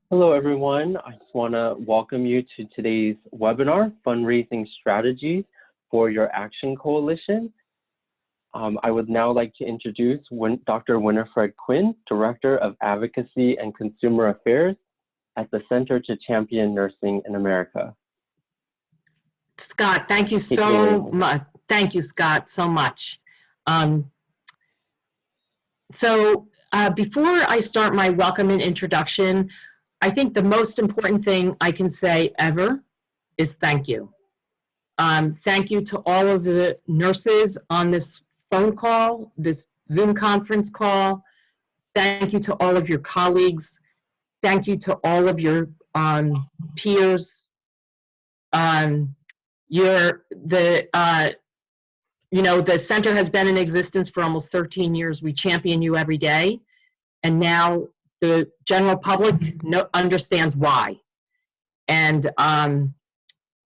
Hello, everyone. I just want to welcome you to today's webinar, Fundraising Strategies for Your Action Coalition. I would now like to introduce Dr. Winifred Quinn, Director of Advocacy and Consumer Affairs at the Center to Champion Nursing in America. Scott, thank you so much. Thank you, Scott, so much. Before I start my welcome and introduction, I think the most important thing I can say ever is thank you. Thank you to all of the nurses on this phone call, this Zoom conference call. Thank you to all of your colleagues. Thank you to all of your peers. The center has been in existence for almost 13 years. We champion you every day. And now the general public understands why. And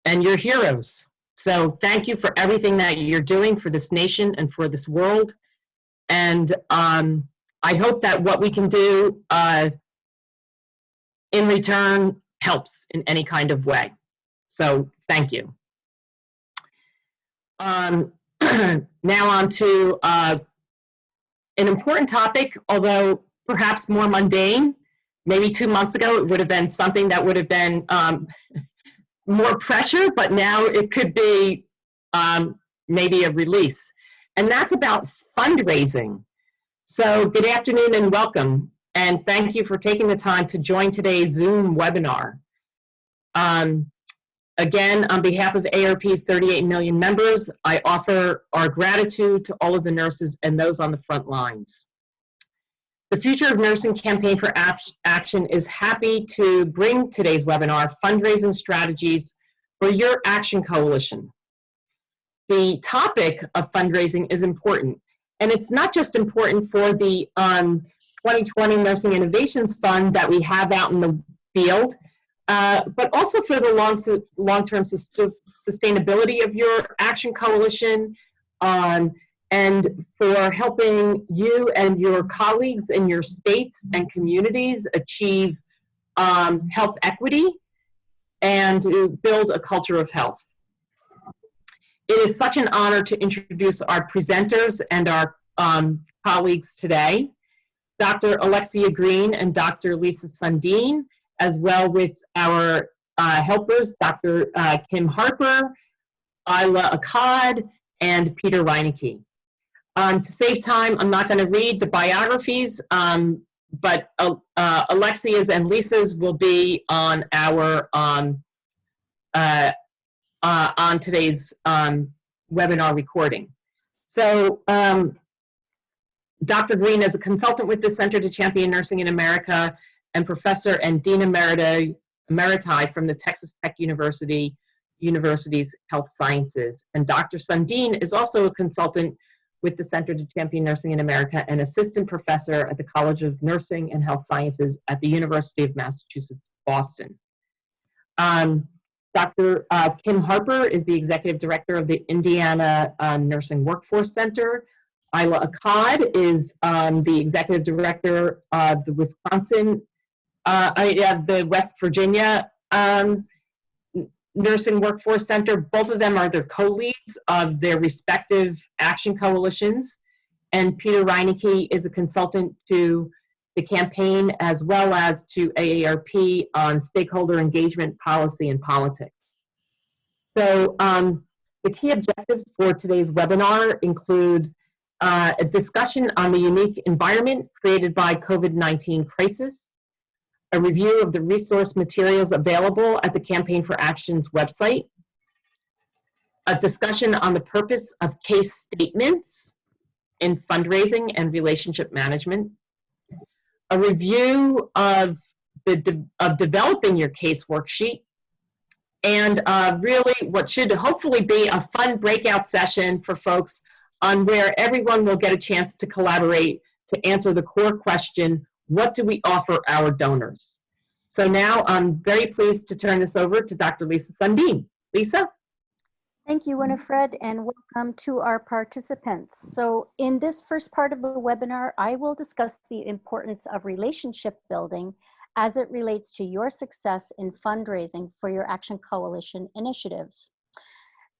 you're heroes. So thank you for everything that you're doing for this nation and for this world. And I hope that what we can do in return helps in any kind of way. So thank you. Now on to an important topic, although perhaps more mundane. Maybe 2 months ago, it would have been something that would have been more pressure, but now it could be maybe a release. And that's about fundraising. So good afternoon and welcome. And thank you for taking the time to join today's Zoom webinar. Again, on behalf of AARP's 38 million members, I offer our gratitude to all of the nurses and those on the front lines. The Future of Nursing Campaign for Action is happy to bring today's webinar, Fundraising Strategies for Your Action Coalition. The topic of fundraising is important, and it's not just important for the 2020 Nursing Innovations Fund that we have out in the field, but also for the long-term sustainability of your action coalition, and for helping you and your colleagues in your states and communities achieve health equity and to build a culture of health. It is such an honor to introduce our presenters and our colleagues today, Dr. Alexia Green and Dr. Lisa Sundin, as well with our helpers, Dr. Kim Harper, Isla Akkad, and Peter Reinecke. To save time, I'm not going to read the biographies, but Alexia's and Lisa's will be on our on today's webinar recording. So Dr. Green is a consultant with the Center to Champion Nursing in America and professor and dean emeriti from the Texas Tech University's Health Sciences. And Dr. Sundin is also a consultant with the Center to Champion Nursing in America and assistant professor at the College of Nursing and Health Sciences at the University of Massachusetts, Boston. Dr. Kim Harper is the executive director of the Indiana Nursing Workforce Center. Isla Akkad is the executive director of the the West Virginia Nursing Workforce Center. Both of them are the co-leads of their respective action coalitions. And Peter Reinecke is a consultant to the campaign as well as to AARP on stakeholder engagement, policy, and politics. So the key objectives for today's webinar include a discussion on the unique environment created by COVID-19 crisis, a review of the resource materials available at the Campaign for Action's website, a discussion on the purpose of case statements in fundraising and relationship management, a review of developing your case worksheet, and really what should hopefully be a fun breakout session for folks on where everyone will get a chance to collaborate to answer the core question, what do we offer our donors? So now I'm very pleased to turn this over to Dr. Lisa Sundin. Lisa? Thank you, Winifred, and welcome to our participants. So in this first part of the webinar, I will discuss the importance of relationship building as it relates to your success in fundraising for your Action Coalition initiatives.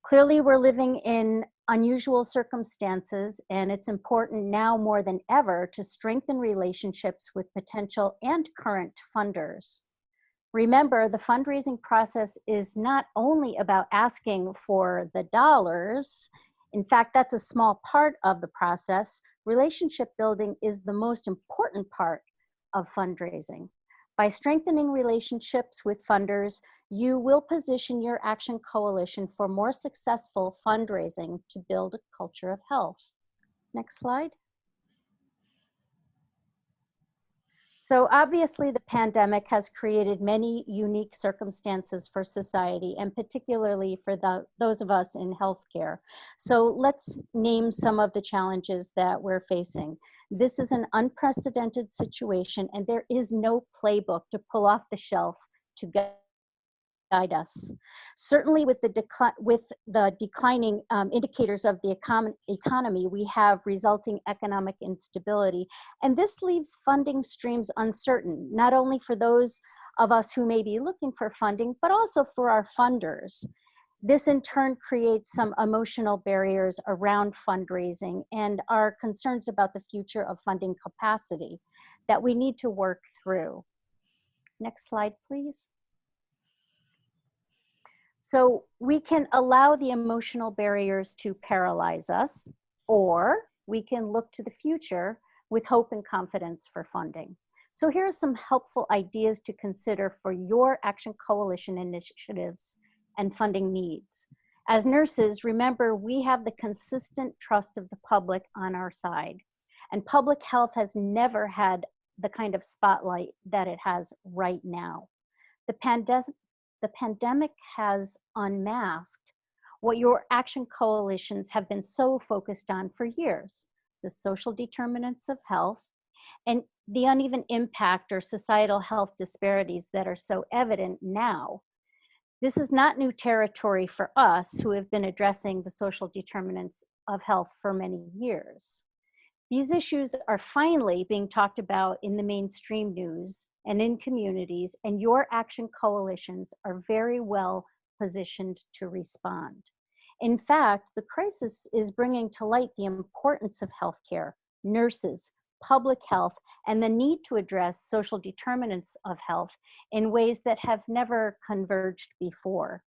Clearly, we're living in unusual circumstances, and it's important now more than ever to strengthen relationships with potential and current funders. Remember, the fundraising process is not only about asking for the dollars. In fact, that's a small part of the process. Relationship building is the most important part of fundraising. By strengthening relationships with funders, you will position your Action Coalition for more successful fundraising to build a culture of health. Next slide. So obviously the pandemic has created many unique circumstances for society, and particularly for those of us in healthcare. So let's name some of the challenges that we're facing. This is an unprecedented situation, and there is no playbook to pull off the shelf to guide us. Certainly with the declining indicators of the economy, we have resulting economic instability. And this leaves funding streams uncertain, not only for those of us who may be looking for funding, but also for our funders. This in turn creates some emotional barriers around fundraising and our concerns about the future of funding capacity that we need to work through. Next slide, please. So we can allow the emotional barriers to paralyze us, or we can look to the future with hope and confidence for funding. So here are some helpful ideas to consider for your Action Coalition initiatives and funding needs. As nurses, remember, we have the consistent trust of the public on our side, and public health has never had the kind of spotlight that it has right now. The pandemic has unmasked what your Action Coalitions have been so focused on for years: the social determinants of health and the uneven impact or societal health disparities that are so evident now. This is not new territory for us who have been addressing the social determinants of health for many years. These issues are finally being talked about in the mainstream news and in communities, and your Action Coalitions are very well positioned to respond. In fact, the crisis is bringing to light the importance of healthcare, nurses, public health, and the need to address social determinants of health in ways that have never converged before.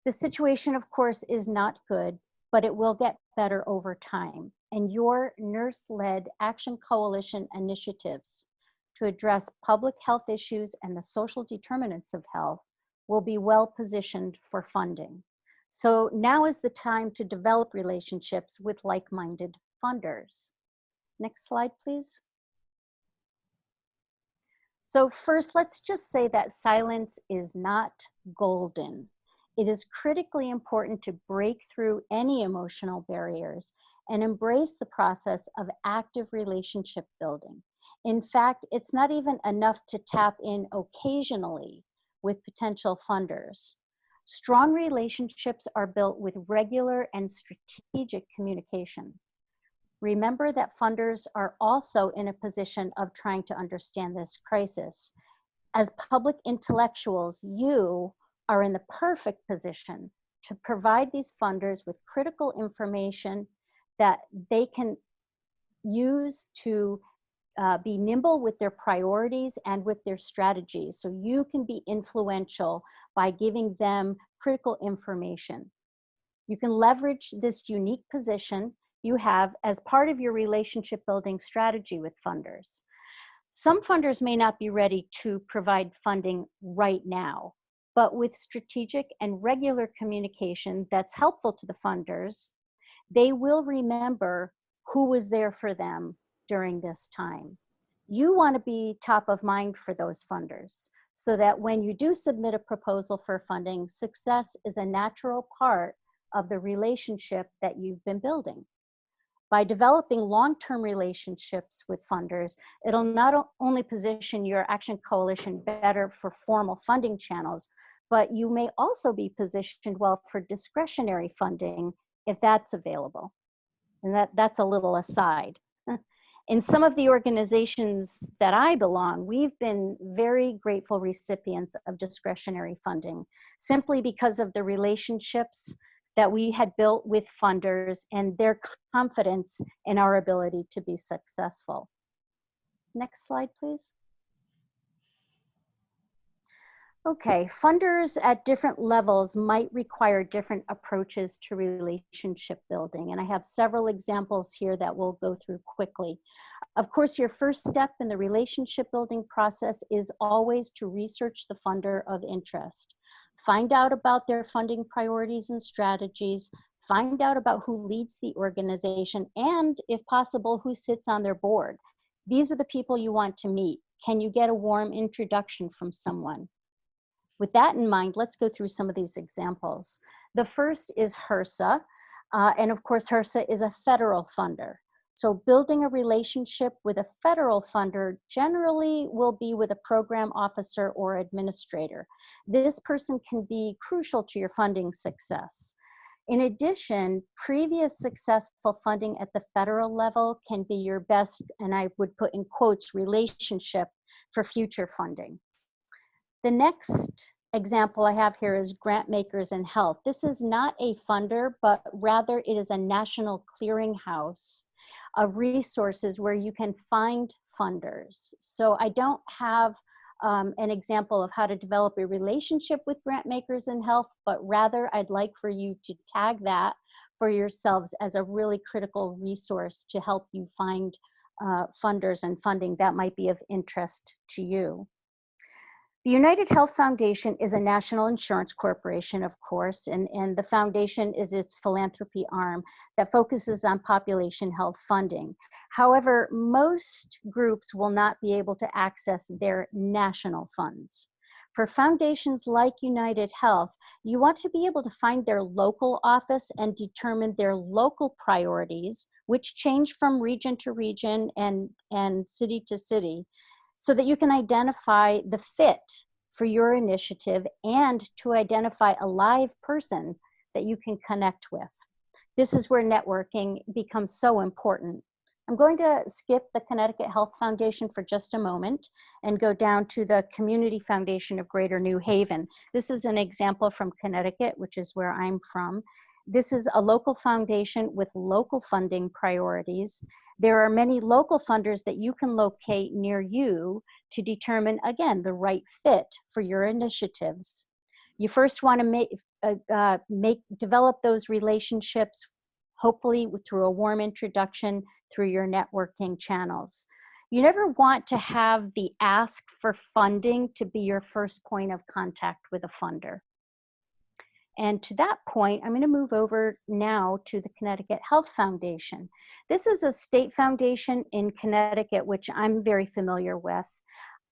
The situation, of course, is not good, but it will get better over time. And your nurse-led Action Coalition initiatives to address public health issues and the social determinants of health will be well positioned for funding. So now is the time to develop relationships with like-minded funders. Next slide, please. So first, let's just say that silence is not golden. It is critically important to break through any emotional barriers and embrace the process of active relationship building. In fact, it's not even enough to tap in occasionally with potential funders. Strong relationships are built with regular and strategic communication. Remember that funders are also in a position of trying to understand this crisis. As public intellectuals, you are in the perfect position to provide these funders with critical information that they can use to be nimble with their priorities and with their strategies. So you can be influential by giving them critical information. You can leverage this unique position you have as part of your relationship building strategy with funders. Some funders may not be ready to provide funding right now, but with strategic and regular communication that's helpful to the funders, they will remember who was there for them during this time. You want to be top of mind for those funders so that when you do submit a proposal for funding, success is a natural part of the relationship that you've been building. By developing long-term relationships with funders, it'll not only position your Action Coalition better for formal funding channels, but you may also be positioned well for discretionary funding if that's available. And that's a little aside. In some of the organizations that I belong, we've been very grateful recipients of discretionary funding, simply because of the relationships that we had built with funders and their confidence in our ability to be successful. Next slide, please. Okay, funders at different levels might require different approaches to relationship building, and I have several examples here that we'll go through quickly. Of course, your first step in the relationship building process is always to research the funder of interest. Find out about their funding priorities and strategies, find out about who leads the organization, and if possible, who sits on their board. These are the people you want to meet. Can you get a warm introduction from someone? With that in mind, let's go through some of these examples. The first is HRSA, and of course HRSA is a federal funder. So building a relationship with a federal funder generally will be with a program officer or administrator. This person can be crucial to your funding success. In addition, previous successful funding at the federal level can be your best, and I would put in quotes, relationship for future funding. The next example I have here is Grant Makers in Health. This is not a funder, but rather it is a national clearinghouse of resources where you can find funders. So I don't have an example of how to develop a relationship with Grant Makers in Health, but rather I'd like for you to tag that for yourselves as a really critical resource to help you find funders and funding that might be of interest to you. The United Health Foundation is a national insurance corporation, of course, and the foundation is its philanthropy arm that focuses on population health funding. However, most groups will not be able to access their national funds. For foundations like United Health, you want to be able to find their local office and determine their local priorities, which change from region to region and city to city, so that you can identify the fit for your initiative and to identify a live person that you can connect with. This is where networking becomes so important. I'm going to skip the Connecticut Health Foundation for just a moment and go down to the Community Foundation of Greater New Haven. This is an example from Connecticut, which is where I'm from. This is a local foundation with local funding priorities. There are many local funders that you can locate near you to determine, again, the right fit for your initiatives. You first want to develop those relationships, hopefully through a warm introduction through your networking channels. You never want to have the ask for funding to be your first point of contact with a funder. And to that point, I'm going to move over now to the Connecticut Health Foundation. This is a state foundation in Connecticut, which I'm very familiar with.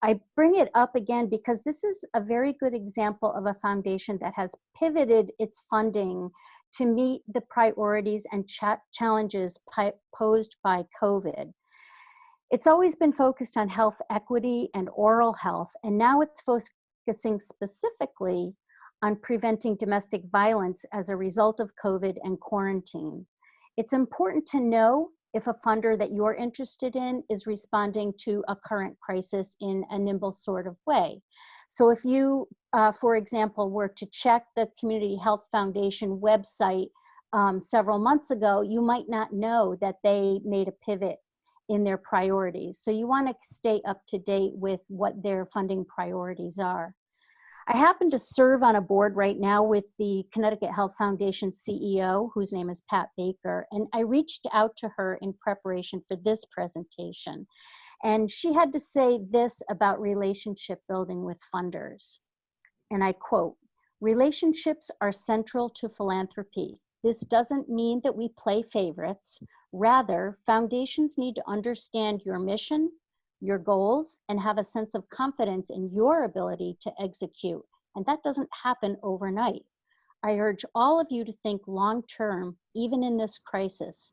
I bring it up again because this is a very good example of a foundation that has pivoted its funding to meet the priorities and challenges posed by COVID. It's always been focused on health equity and oral health, and now it's focusing specifically on preventing domestic violence as a result of COVID and quarantine. It's important to know if a funder that you're interested in is responding to a current crisis in a nimble sort of way. So if you, for example, were to check the Community Health Foundation website several months ago, you might not know that they made a pivot in their priorities. So you want to stay up to date with what their funding priorities are. I happen to serve on a board right now with the Connecticut Health Foundation CEO, whose name is Pat Baker, and I reached out to her in preparation for this presentation. And she had to say this about relationship building with funders. And I quote, "Relationships are central to philanthropy. This doesn't mean that we play favorites. Rather, foundations need to understand your mission, your goals, and have a sense of confidence in your ability to execute. And that doesn't happen overnight. I urge all of you to think long-term, even in this crisis.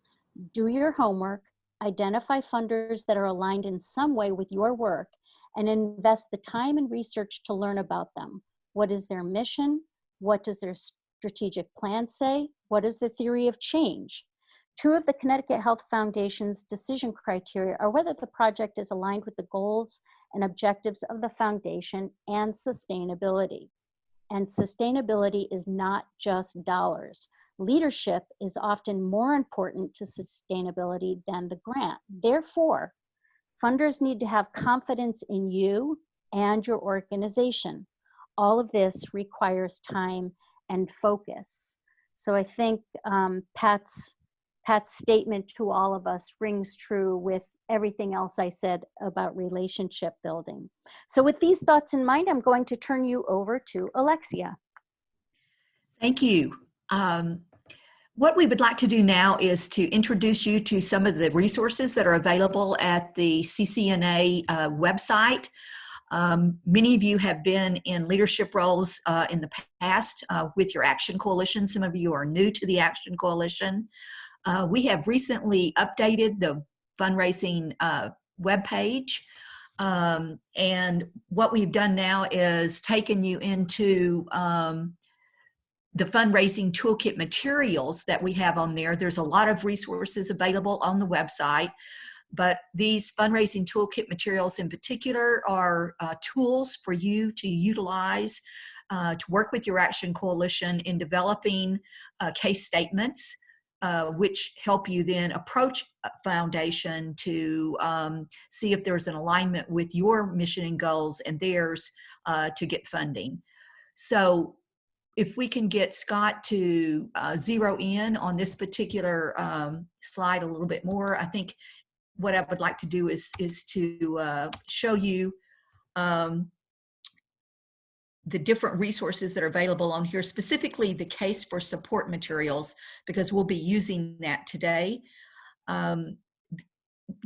Do your homework, identify funders that are aligned in some way with your work, and invest the time and research to learn about them. What is their mission? What does their strategic plan say? What is the theory of change? Two of the Connecticut Health Foundation's decision criteria are whether the project is aligned with the goals and objectives of the foundation and sustainability. And sustainability is not just dollars. Leadership is often more important to sustainability than the grant. Therefore, funders need to have confidence in you and your organization. All of this requires time and focus. So I think Pat's statement to all of us rings true with everything else I said about relationship building. So with these thoughts in mind, I'm going to turn you over to Alexia. Thank you. What we would like to do now is to introduce you to some of the resources that are available at the CCNA website. Many of you have been in leadership roles in the past with your Action Coalition. Some of you are new to the Action Coalition. We have recently updated the fundraising webpage. And what we've done now is taken you into the fundraising toolkit materials that we have on there. There's a lot of resources available on the website, but these fundraising toolkit materials in particular are tools for you to utilize to work with your Action Coalition in developing case statements, which help you then approach a foundation to see if there's an alignment with your mission and goals and theirs to get funding. So if we can get Scott to zero in on this particular slide a little bit more, I think what I would like to do is to show you the different resources that are available on here, specifically the case for support materials, because we'll be using that today.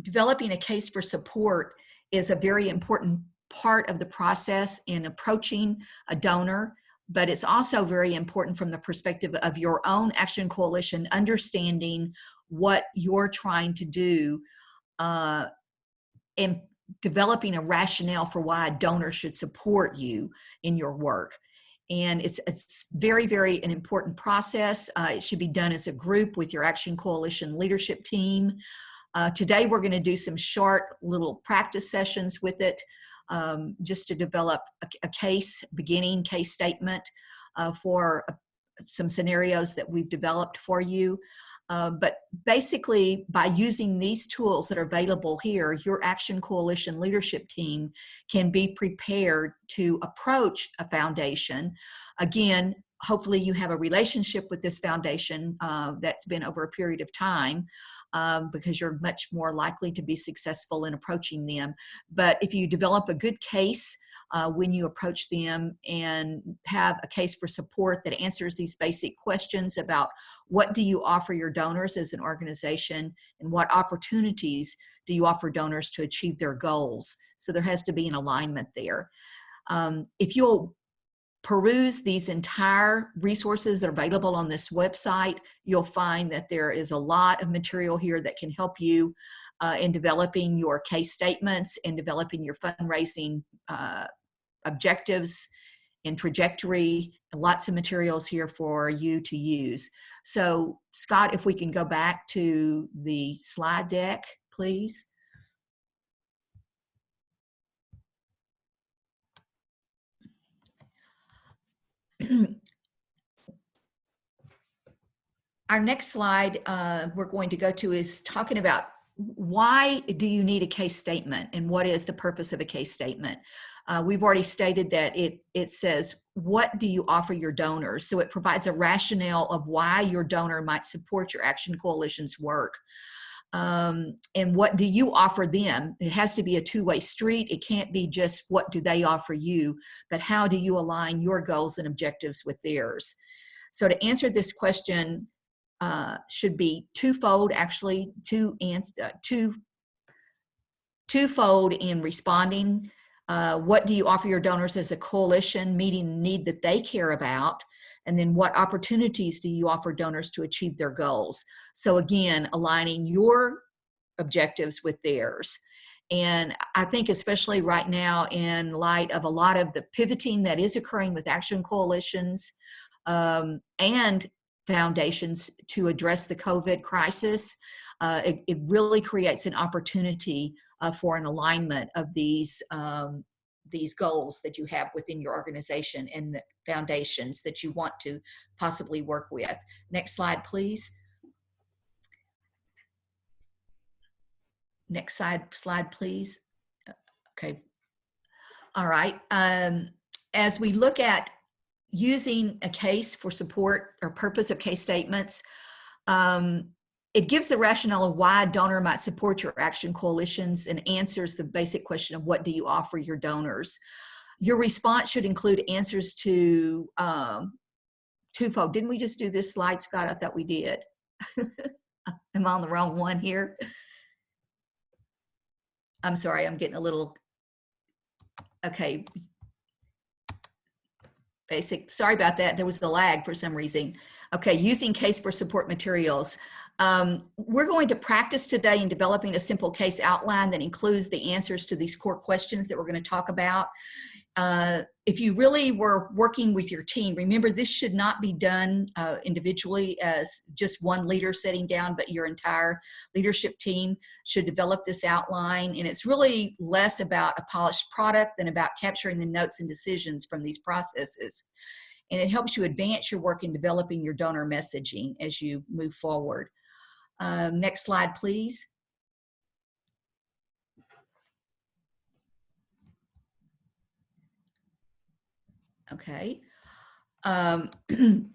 Developing a case for support is a very important part of the process in approaching a donor, but it's also very important from the perspective of your own Action Coalition, understanding what you're trying to do and developing a rationale for why a donor should support you in your work. And it's very, very an important process. It should be done as a group with your Action Coalition leadership team. Today, we're going to do some short little practice sessions with it, just to develop a beginning case statement for some scenarios that we've developed for you. But basically, by using these tools that are available here, your Action Coalition leadership team can be prepared to approach a foundation. Again, hopefully you have a relationship with this foundation that's been over a period of time, because you're much more likely to be successful in approaching them. But if you develop a good case when you approach them and have a case for support that answers these basic questions about what do you offer your donors as an organization and what opportunities do you offer donors to achieve their goals. So there has to be an alignment there. If you'll peruse these entire resources that are available on this website, you'll find that there is a lot of material here that can help you in developing your case statements and developing your fundraising objectives and trajectory, and lots of materials here for you to use. So Scott, if we can go back to the slide deck, please. Our next slide we're going to go to is talking about why do you need a case statement and what is the purpose of a case statement. We've already stated that it says, what do you offer your donors? So it provides a rationale of why your donor might support your Action Coalition's work. And what do you offer them? It has to be a two-way street. It can't be just what do they offer you, but how do you align your goals and objectives with theirs? So to answer this question should be twofold, actually, twofold in responding. What do you offer your donors as a coalition, meeting the need that they care about? And then what opportunities do you offer donors to achieve their goals? So again, aligning your objectives with theirs. And I think especially right now, in light of a lot of the pivoting that is occurring with Action Coalitions, and foundations to address the COVID crisis. It really creates an opportunity for an alignment of these goals that you have within your organization and the foundations that you want to possibly work with. Next slide, please. Next slide, please. Okay. All right. As we look at using a case for support or purpose of case statements, it gives the rationale of why a donor might support your action coalitions and answers the basic question of what do you offer your donors. Your response should include answers to twofold. Didn't we just do this slide, Scott? I thought we did. Am I on the wrong one here? I'm sorry, I'm getting a little, okay. Basic, sorry about that. There was the lag for some reason. Okay, using case for support materials. We're going to practice today in developing a simple case outline that includes the answers to these core questions that we're going to talk about. If you really were working with your team, remember this should not be done individually as just one leader sitting down, but your entire leadership team should develop this outline. And it's really less about a polished product than about capturing the notes and decisions from these processes. And it helps you advance your work in developing your donor messaging as you move forward. Next slide, please. Okay. In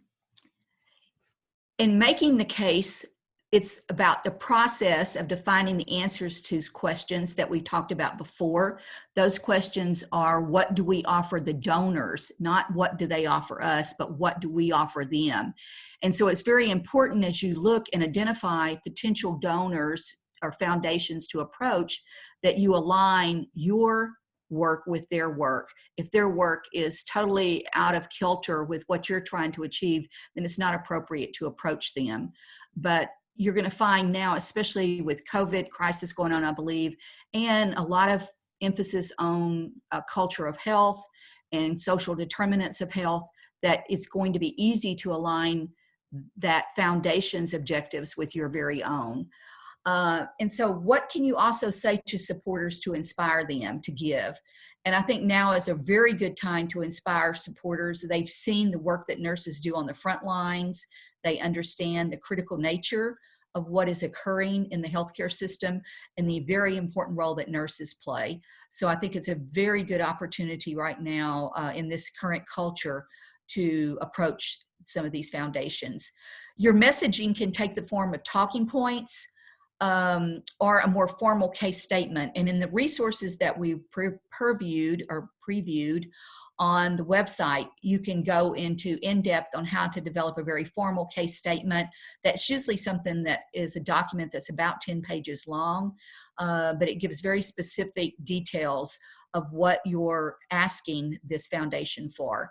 making the case, it's about the process of defining the answers to questions that we talked about before. Those questions are, what do we offer the donors? Not what do they offer us, but what do we offer them? And so it's very important as you look and identify potential donors or foundations to approach that you align your work with their work. If their work is totally out of kilter with what you're trying to achieve, then it's not appropriate to approach them. But you're going to find now, especially with COVID crisis going on, I believe, and a lot of emphasis on a culture of health and social determinants of health, that it's going to be easy to align that foundation's objectives with your very own. And so what can you also say to supporters to inspire them to give? And I think now is a very good time to inspire supporters. They've seen the work that nurses do on the front lines. They understand the critical nature of what is occurring in the healthcare system and the very important role that nurses play. So I think it's a very good opportunity right now in this current culture to approach some of these foundations. Your messaging can take the form of talking points, or a more formal case statement. And in the resources that we previewed on the website, you can go into in-depth on how to develop a very formal case statement. That's usually something that is a document that's about 10 pages long, but it gives very specific details of what you're asking this foundation for.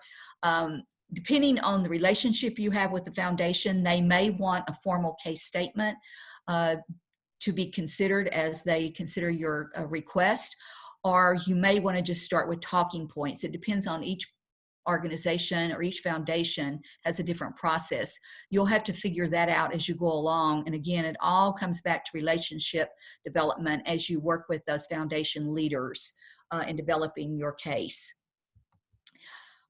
Depending on the relationship you have with the foundation, they may want a formal case statement to be considered as they consider your request, or you may want to just start with talking points. It depends on each organization, or each foundation has a different process. You'll have to figure that out as you go along. And again, it all comes back to relationship development as you work with those foundation leaders in developing your case.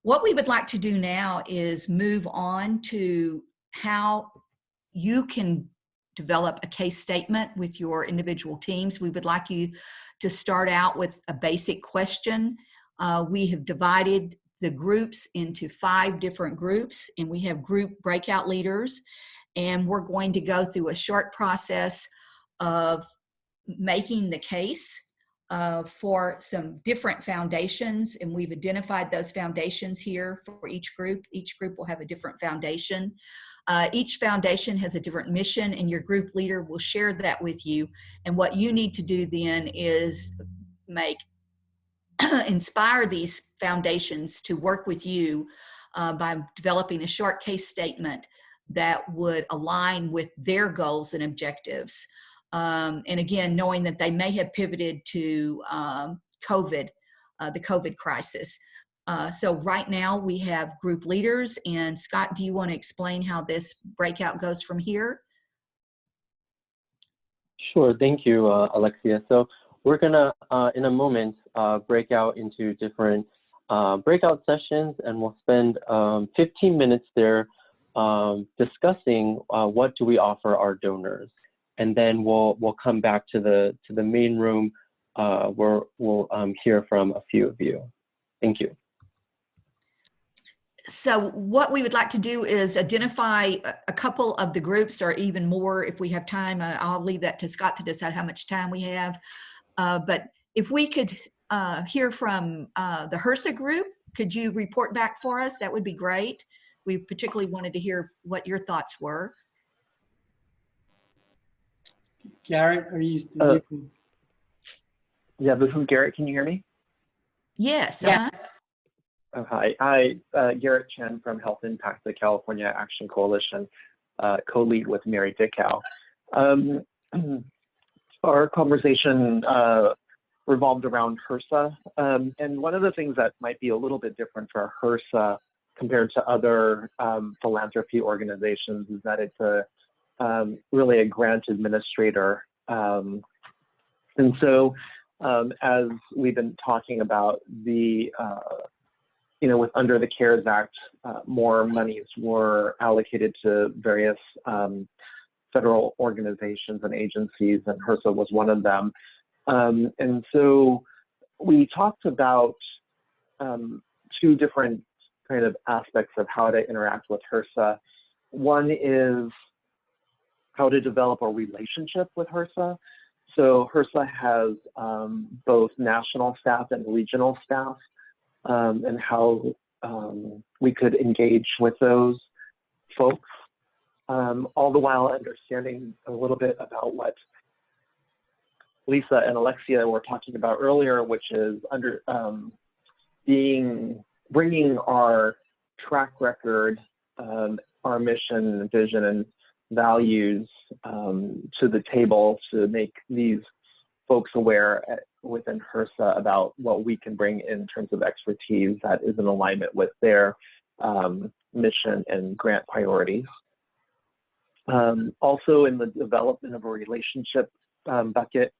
What we would like to do now is move on to how you can develop a case statement with your individual teams. We would like you to start out with a basic question. We have divided the groups into 5 different groups, and we have group breakout leaders, and we're going to go through a short process of making the case for some different foundations, and we've identified those foundations here for each group. Each group will have a different foundation. Each foundation has a different mission, and your group leader will share that with you. And what you need to do then is inspire these foundations to work with you by developing a short case statement that would align with their goals and objectives. And again, knowing that they may have pivoted to COVID, the COVID crisis. So right now we have group leaders, and Scott, do you want to explain how this breakout goes from here? Sure, thank you, Alexia. So we're gonna, in a moment, break out into different breakout sessions, and we'll spend 15 minutes there discussing what do we offer our donors, and then we'll come back to the main room where we'll hear from a few of you. Thank you. So what we would like to do is identify a couple of the groups, or even more if we have time. I'll leave that to Scott to decide how much time we have. But if we could hear from the HRSA group, could you report back for us? That would be great. We particularly wanted to hear what your thoughts were. Garrett, are you? Yeah, this is Garrett. Can you hear me? Yes. Yes. Oh, hi. Garrett Chen from Health Impact, the California Action Coalition, co-lead with Mary Dickow. Our conversation revolved around HRSA. And one of the things that might be a little bit different for HRSA compared to other philanthropy organizations is that it's really a grant administrator. And so as we've been talking about, the with under the CARES Act, more monies were allocated to various federal organizations and agencies, and HRSA was one of them. And so we talked about two different kind of aspects of how to interact with HRSA. One is how to develop a relationship with HRSA. So HRSA has both national staff and regional staff, and how we could engage with those folks, all the while understanding a little bit about what Lisa and Alexia were talking about earlier, which is bringing our track record, our mission, vision, and values to the table to make these folks aware within HRSA about what we can bring in terms of expertise that is in alignment with their mission and grant priorities. Also in the development of a relationship bucket,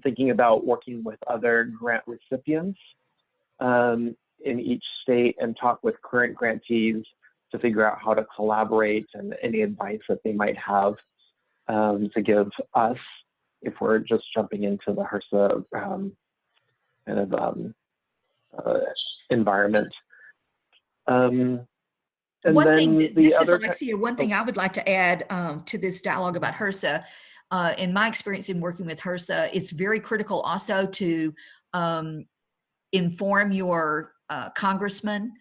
thinking about working with other grant recipients in each state and talk with current grantees to figure out how to collaborate and any advice that they might have to give us if we're just jumping into the HRSA kind of environment. And one thing, then this is Alexia, one thing I would like to add to this dialogue about HRSA, in my experience in working with HRSA, it's very critical also to inform your congressman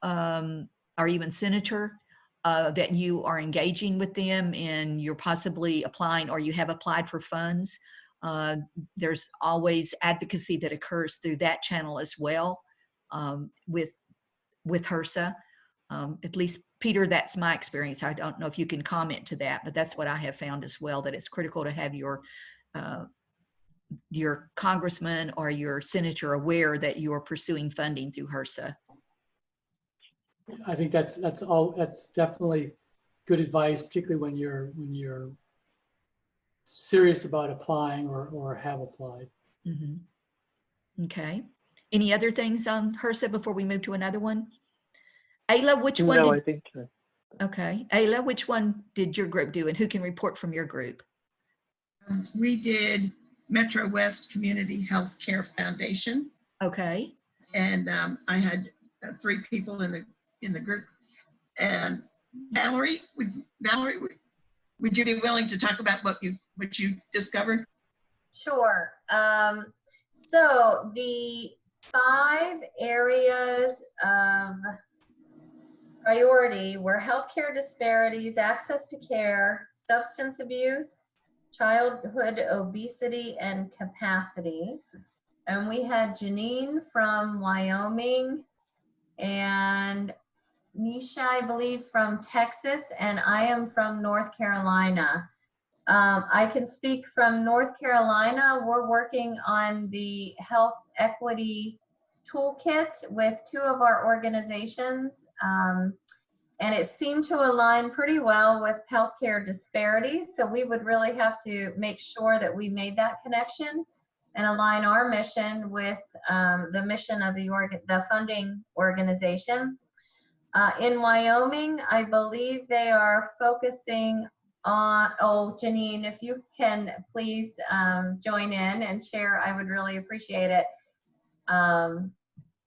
or even senator that you are engaging with them and you're possibly applying or you have applied for funds. There's always advocacy that occurs through that channel as well with HRSA. At least, Peter, that's my experience. I don't know if you can comment to that, but that's what I have found as well, that it's critical to have your congressman or your senator aware that you are pursuing funding through HRSA. I think that's definitely good advice, particularly when you're serious about applying or have applied. Mm-hmm. Okay. Any other things on HRSA before we move to another one? Ayla, which one? No, I think. Okay. Ayla, which one did your group do, and who can report from your group? We did Metro West Community Health Care Foundation. Okay. And I had 3 people in the group. And Valerie, would you be willing to talk about what you discovered? Sure. So the 5 areas of priority were healthcare disparities, access to care, substance abuse, childhood obesity, and capacity. And we had Janine from Wyoming and Nisha, I believe, from Texas, and I am from North Carolina. I can speak from North Carolina. We're working on the health equity toolkit with 2 of our organizations, and it seemed to align pretty well with healthcare disparities. So we would really have to make sure that we made that connection and align our mission with the mission of the funding organization. In Wyoming, I believe they are focusing on, oh, Janine, if you can please join in and share, I would really appreciate it.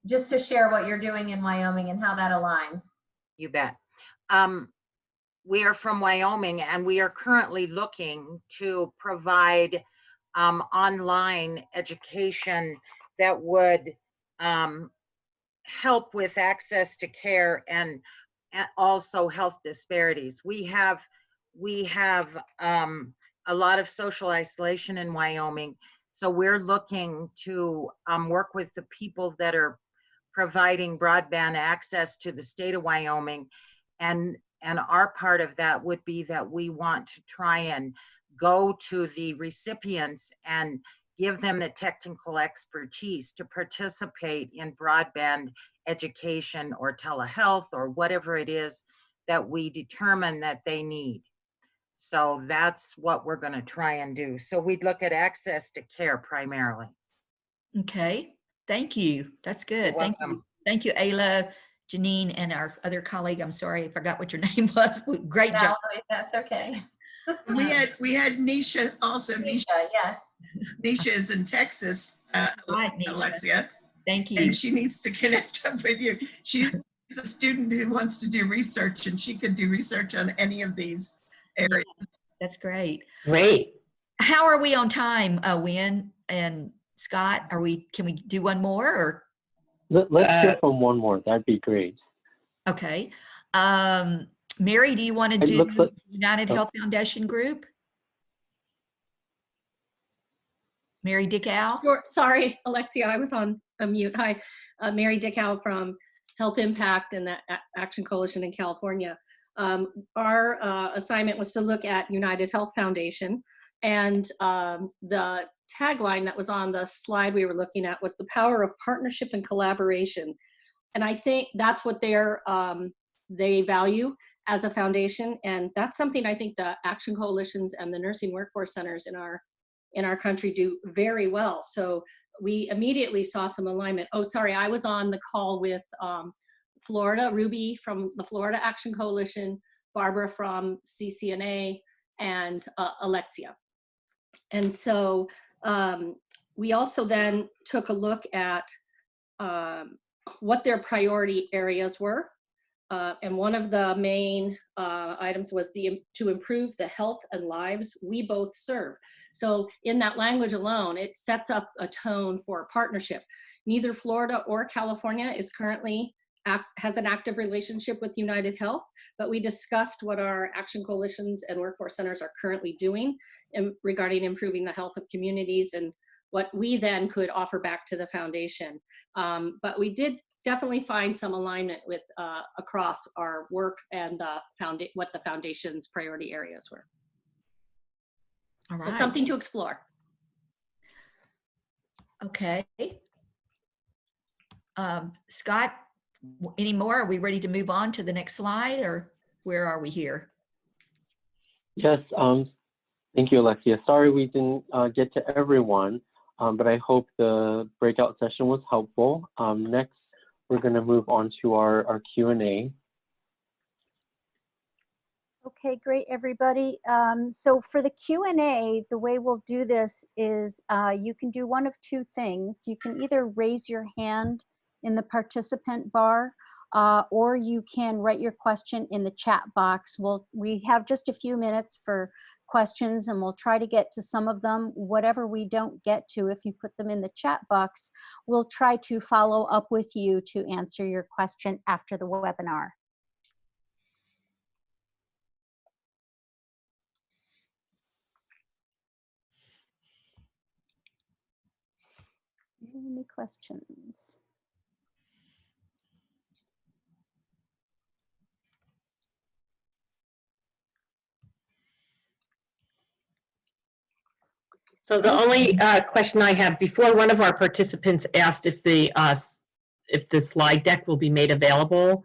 Just to share what you're doing in Wyoming and how that aligns. You bet. We are from Wyoming, and we are currently looking to provide online education that would help with access to care and also health disparities. We have a lot of social isolation in Wyoming, so we're looking to work with the people that are providing broadband access to the state of Wyoming, and our part of that would be that we want to try and go to the recipients and give them the technical expertise to participate in broadband education or telehealth or whatever it is that we determine that they need. So that's what we're going to try and do. So we'd look at access to care primarily. Okay, thank you. That's good. You're Thank welcome. you. Thank you, Ayla, Janine, and our other colleague. I'm sorry, I forgot what your name was. Great job. That's okay. We had Nisha also. Nisha, yes. Nisha is in Texas, Right, Nisha. Alexia, Thank you. and she needs to connect up with you. She's a student who wants to do research, and she could do research on any of these areas. That's great. Great. How are we on time, Wynn and Scott? Can we do one more or? Let's hear from one more. That'd be great. Okay. Mary, do you want to It do looks like- United Health Foundation Group? Mary Dickow? Sure. Sorry, Alexia, I was on mute. Hi, Mary Dickow from Health Impact and the Action Coalition in California. Our assignment was to look at United Health Foundation, and the tagline that was on the slide we were looking at was the power of partnership and collaboration. And I think that's what they value as a foundation, and that's something I think the Action Coalitions and the nursing workforce centers in our country do very well. So we immediately saw some alignment. Oh, sorry, I was on the call with Florida, Ruby from the Florida Action Coalition, Barbara from CCNA, and Alexia. And so we also then took a look at what their priority areas were. And one of the main items was to improve the health and lives we both serve. So in that language alone, it sets up a tone for a partnership. Neither Florida or California is currently has an active relationship with United Health, but we discussed what our action coalitions and workforce centers are currently doing regarding improving the health of communities and what we then could offer back to the foundation. But we did definitely find some alignment with across our work and what the foundation's priority areas were. All right. So something to explore. Okay. Scott, any more? Are we ready to move on to the next slide, or where are we here? Yes, thank you, Alexia. Sorry we didn't get to everyone, but I hope the breakout session was helpful. Next, we're going to move on to our Q&A. Okay, great, everybody. So for the Q&A, the way we'll do this is you can do one of two things. You can either raise your hand in the participant bar, or you can write your question in the chat box. We have just a few minutes for questions, and we'll try to get to some of them. Whatever we don't get to, if you put them in the chat box, we'll try to follow up with you to answer your question after the webinar. Any questions? So the only question I have, before one of our participants asked if the if the slide deck will be made available.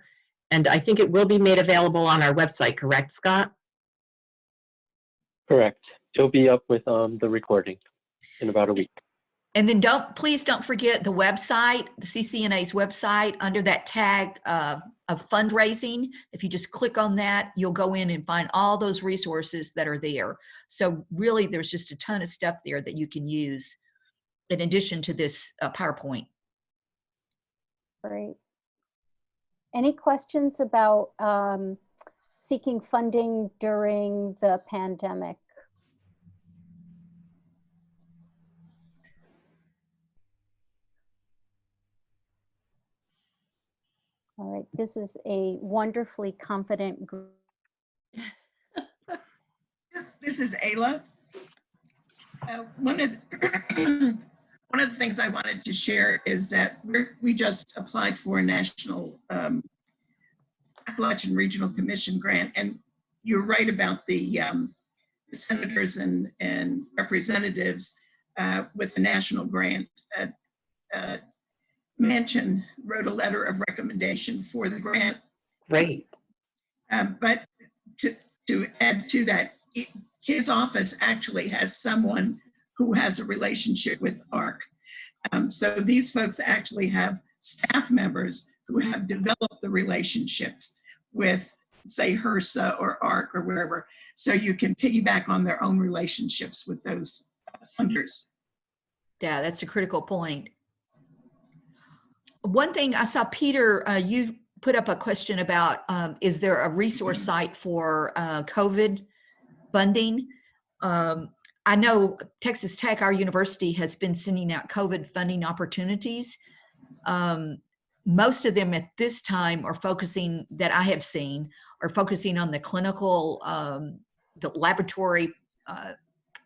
And I think it will be made available on our website, correct, Scott? Correct. It'll be up with the recording in about a week. And then please don't forget the website, the CCNA's website, under that tag of fundraising. If you just click on that, you'll go in and find all those resources that are there. So really, there's just a ton of stuff there that you can use in addition to this PowerPoint. Great. Any questions about seeking funding during the pandemic? All right, this is a wonderfully competent group. This is Ayla. One of the things I wanted to share is that we just applied for a national Appalachian Regional Commission grant, and you're right about the senators and representatives with the national grant. Manchin wrote a letter of recommendation for the grant. Great. But to add to that, his office actually has someone who has a relationship with ARC. So these folks actually have staff members who have developed the relationships with, say, HRSA or ARC or wherever. So you can piggyback on their own relationships with those funders. Yeah, that's a critical point. One thing I saw, Peter, you put up a question about, is there a resource site for COVID funding? I know Texas Tech, our university, has been sending out COVID funding opportunities. Most of them at this time are focusing, that I have seen, are focusing on the clinical, the laboratory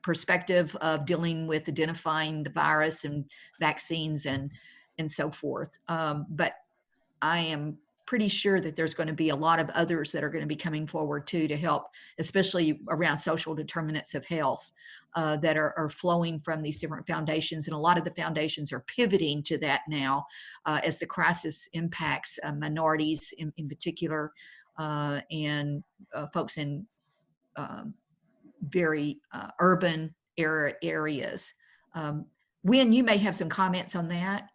perspective of dealing with identifying the virus and vaccines and so forth. But I am pretty sure that there's going to be a lot of others that are going to be coming forward too to help, especially around social determinants of health that are flowing from these different foundations. And a lot of the foundations are pivoting to that now as the crisis impacts minorities in particular and folks in very urban areas. Wynn, you may have some comments on that.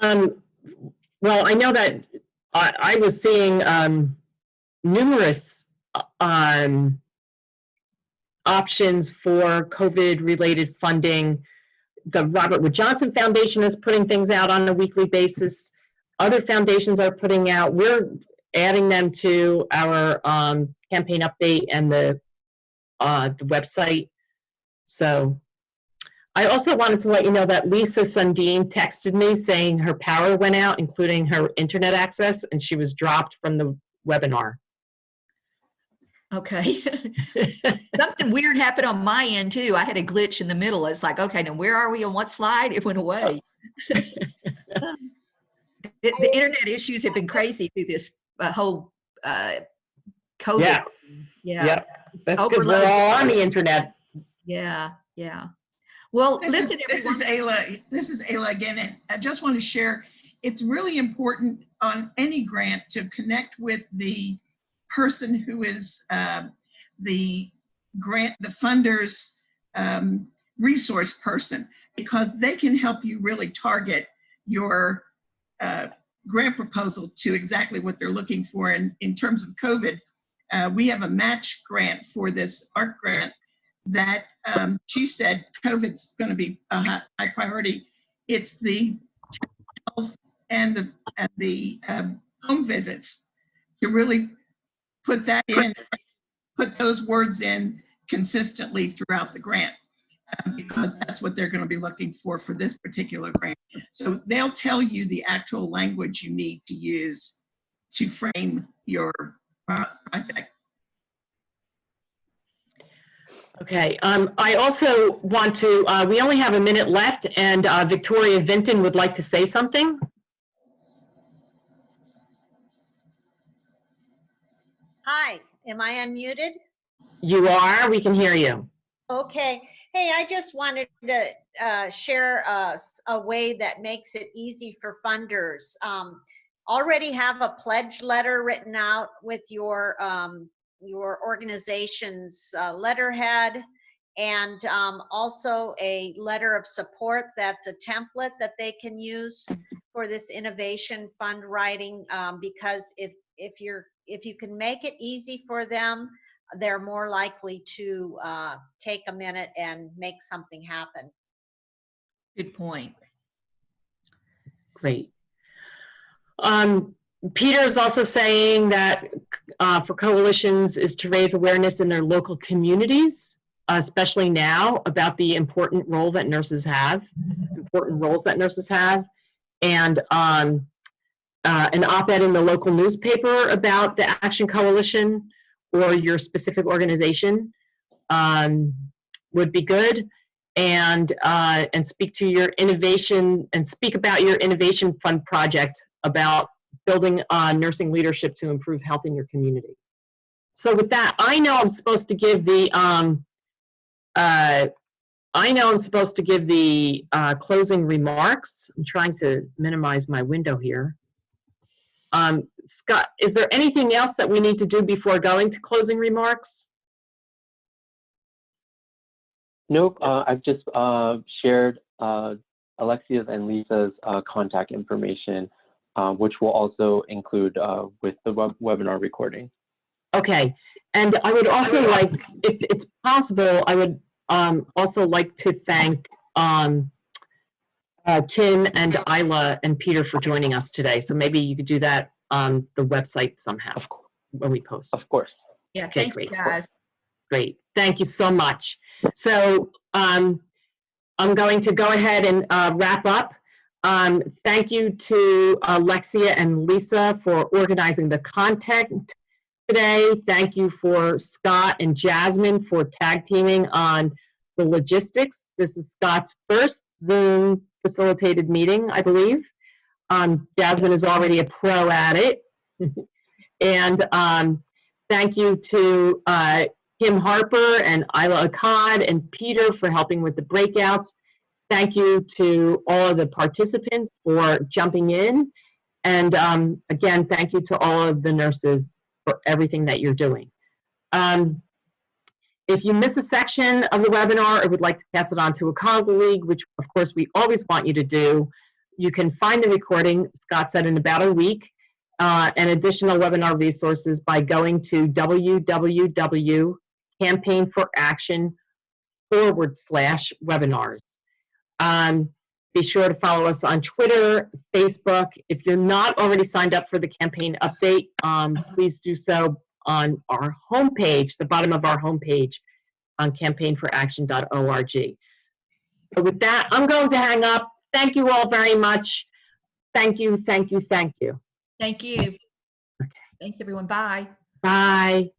Well, I know that I was seeing numerous options for COVID-related funding. The Robert Wood Johnson Foundation is putting things out on a weekly basis. Other foundations are putting out. We're adding them to our campaign update and the website. So I also wanted to let you know that Lisa Sundin texted me saying her power went out, including her internet access, and she was dropped from the webinar. Okay. Something weird happened on my end too. I had a glitch in the middle. It's like, okay, now where are we on what slide? It went away. The internet issues have been crazy through this whole COVID. Yeah. Yeah. That's because we're all on the internet. Yeah. Yeah. Well, listen, this is Ayla. This is Ayla again. And I just want to share, it's really important on any grant to connect with the person who is the funder's resource person, because they can help you really target your grant proposal to exactly what they're looking for. And in terms of COVID, we have a match grant for this ARC grant that she said COVID's going to be a high priority. It's the health and the home visits to really put that in, put those words in consistently throughout the grant because that's what they're going to be looking for this particular grant. So they'll tell you the actual language you need to use to frame your project. Okay, I also want to, we only have a minute left, and Victoria Vinton would like to say something. Hi, am I unmuted? You are, we can hear you. Okay. Hey, I just wanted to share a way that makes it easy for funders. Already have a pledge letter written out with your organization's letterhead, and also a letter of support that's a template that they can use for this innovation fund writing, because if you can make it easy for them, they're more likely to take a minute and make something happen. Good point. Great. Peter is also saying that for coalitions is to raise awareness in their local communities, especially now, about the important role that nurses have, and an op-ed in the local newspaper about the Action Coalition or your specific organization would be good. And speak to your innovation and speak about your innovation fund project about building nursing leadership to improve health in your community. So with that, I know I'm supposed to give the closing remarks. I'm trying to minimize my window here. Scott, is there anything else that we need to do before going to closing remarks? Nope, I've just shared Alexia's and Lisa's contact information, which will also include with the webinar recording. Okay, and I would also like, if it's possible, I would also like to thank Kim and Isla and Peter for joining us today. So maybe you could do that on the website somehow when we post. Of course. Yeah, Okay, thank great. you guys. Great, thank you so much. So I'm going to go ahead and wrap up. Thank you to Alexia and Lisa for organizing the content today. Thank you for Scott and Jasmine for tag teaming on the logistics. This is Scott's first Zoom facilitated meeting, I believe. Jasmine is already a pro at it. And thank you to Kim Harper and Isla Akkad and Peter for helping with the breakouts. Thank you to all of the participants for jumping in. And again, thank you to all of the nurses for everything that you're doing. If you miss a section of the webinar or would like to pass it on to a colleague, which of course we always want you to do, you can find the recording, Scott said, in about a week, and additional webinar resources by going to www.campaignforaction.com/webinars. Be sure to follow us on Twitter, Facebook. If you're not already signed up for the campaign update, please do so on our homepage, the bottom of our homepage on campaignforaction.org. So with that, I'm going to hang up. Thank you all very much. Thank you, thank you, thank you. Thank you. Okay. Thanks, everyone. Bye. Bye.